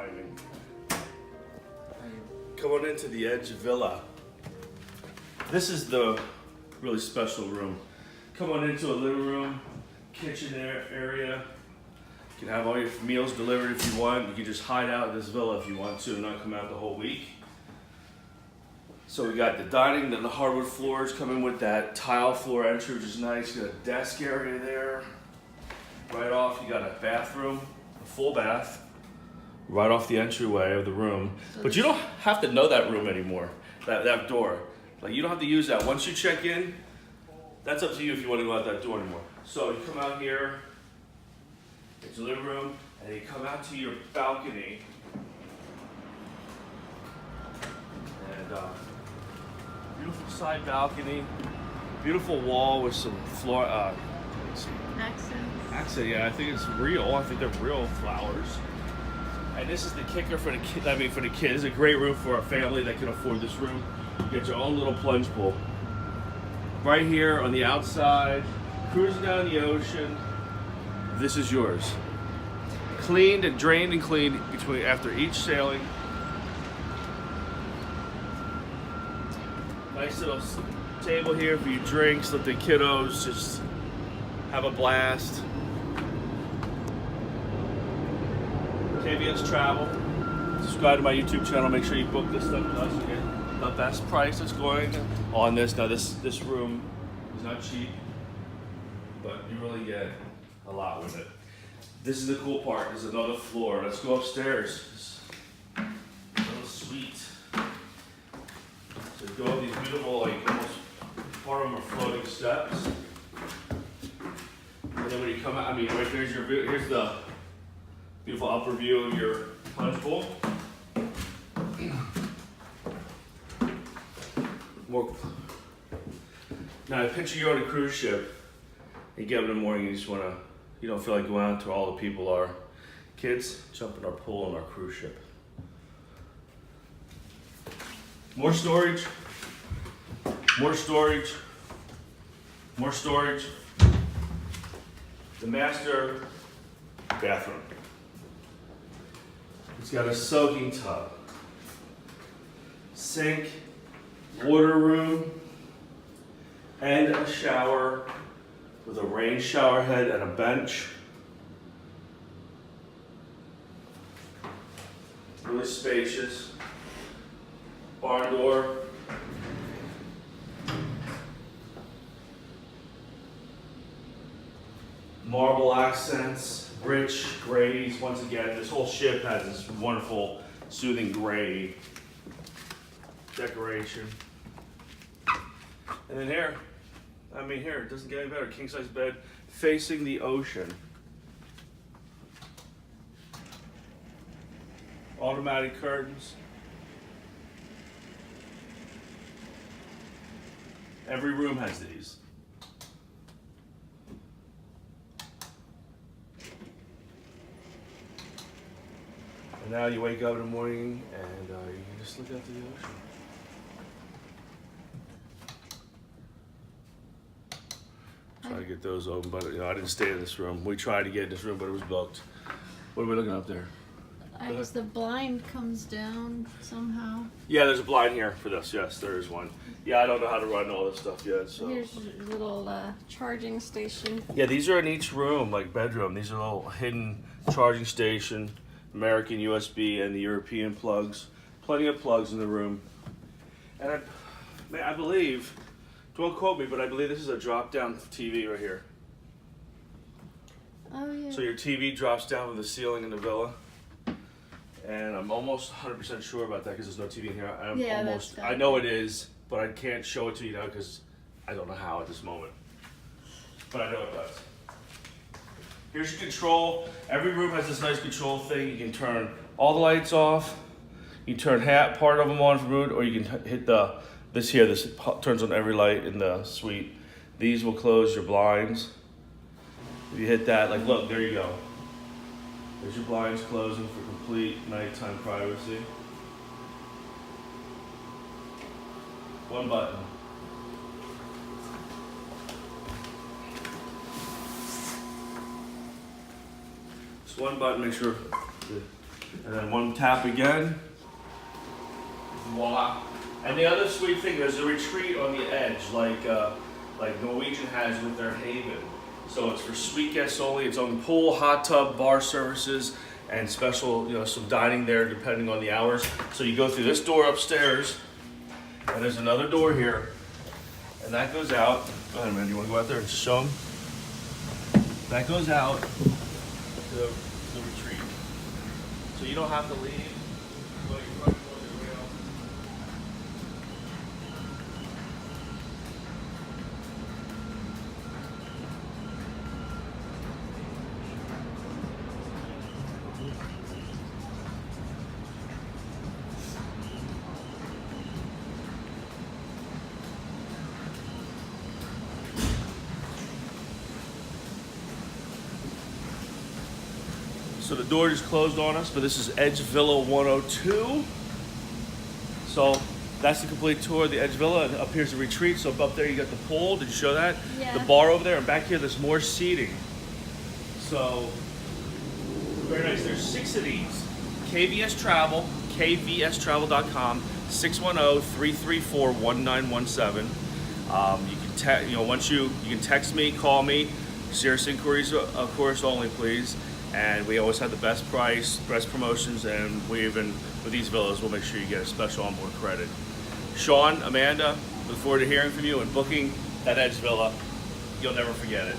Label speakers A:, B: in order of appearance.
A: timing. Come on into the Edge Villa. This is the really special room. Come on into a living room, kitchen area. You can have all your meals delivered if you want. You can just hide out at this villa if you want to and not come out the whole week. So we got the dining, then the hardwood floors come in with that tile floor entry, which is nice. You got a desk area there. Right off, you got a bathroom, a full bath, right off the entryway of the room. But you don't have to know that room anymore, that door. Like, you don't have to use that. Once you check in, that's up to you if you want to go out that door anymore. So you come out here, it's a living room, and you come out to your balcony. And beautiful side balcony, beautiful wall with some floor, accent, yeah, I think it's real. I think they're real flowers. And this is the kicker for the kid. I mean, for the kids, it's a great room for a family that can afford this room. You get your own little plunge pool. Right here on the outside, cruising down the ocean. This is yours. Cleaned and drained and cleaned between after each sailing. Nice little table here for your drinks. Let the kiddos just have a blast. KVS Travel. Subscribe to my YouTube channel. Make sure you book this stuff with us. You get the best price that's going on this. Now this room is not cheap, but you really get a lot with it. This is the cool part. There's another floor. Let's go upstairs. This little suite. So go up these beautiful, like almost part of them are floating steps. And then when you come out, I mean, right there's your view. Here's the beautiful upper view of your plunge pool. More. Now, picture you're on a cruise ship. You get up in the morning, you don't feel like going out to where all the people are. Kids, jump in our pool on our cruise ship. More storage. More storage. More storage. The master bathroom. It's got a soaking tub, sink, water room, and a shower with a rain shower head and a bench. Really spacious. Barn door. Marble accents, rich grays. Once again, this whole ship has this wonderful, soothing gray decoration. And then here, it doesn't get any better. King size bed facing the ocean. Automatic curtains. Every room has these. And now you wake up in the morning and you can just look out to the ocean. Try to get those open, but I didn't stay in this room. We tried to get in this room, but it was booked. What are we looking up there?
B: I guess the blind comes down somehow.
A: Yeah, there's a blind here for this. Yes, there is one. Yeah, I don't know how to run all this stuff yet. So
B: here's your little charging station.
A: yeah, these are in each room, like bedroom. These are little hidden charging station, American USB, and the European plugs. Plenty of plugs in the room. And I believe, don't quote me, but I believe this is a drop-down TV right here.
B: Oh yeah.
A: So your TV drops down from the ceiling in the villa. And I'm almost 100% sure about that because there's no TV in here. I know it is, but I can't show it to you now because I don't know how at this moment. But I know it does. Here's your control. Every room has this nice control thing. You can turn all the lights off. You can turn part of them on for mood, or you can hit this here. This turns on every light in the suite. These will close your blinds. If you hit that, like look, there you go. There's your blinds closing for complete nighttime privacy. One button. Just one button, make sure the And then one tap again. Voila. And the other sweet thing, there's a retreat on the edge, like Norwegian has with their Haven. So it's for suite guests only. It's on the pool, hot tub, bar services, and special, some dining there depending on the hours. So you go through this door upstairs, and there's another door here, and that goes out. Go ahead, man. You want to go out there and show them? That goes out to the retreat. So you don't have to leave. Go to your front door, there we go. So the door just closed on us, but this is Edge Villa 102. So that's the complete tour of the Edge Villa. And up here's the retreat. So up there you got the pool. Did you show that?
B: Yeah.
A: The bar over there, and back here there's more seating. So very nice. There's 6 of these. KVS Travel, kvstravel.com, 610-334-1917. You can text me, call me. Serious inquiries, of course, only, please. And we always have the best price, best promotions, and we even, with these villas, we'll make sure you get a special onboard credit. Sean, Amanda, look forward to hearing from you and booking that Edge Villa. You'll never forget it.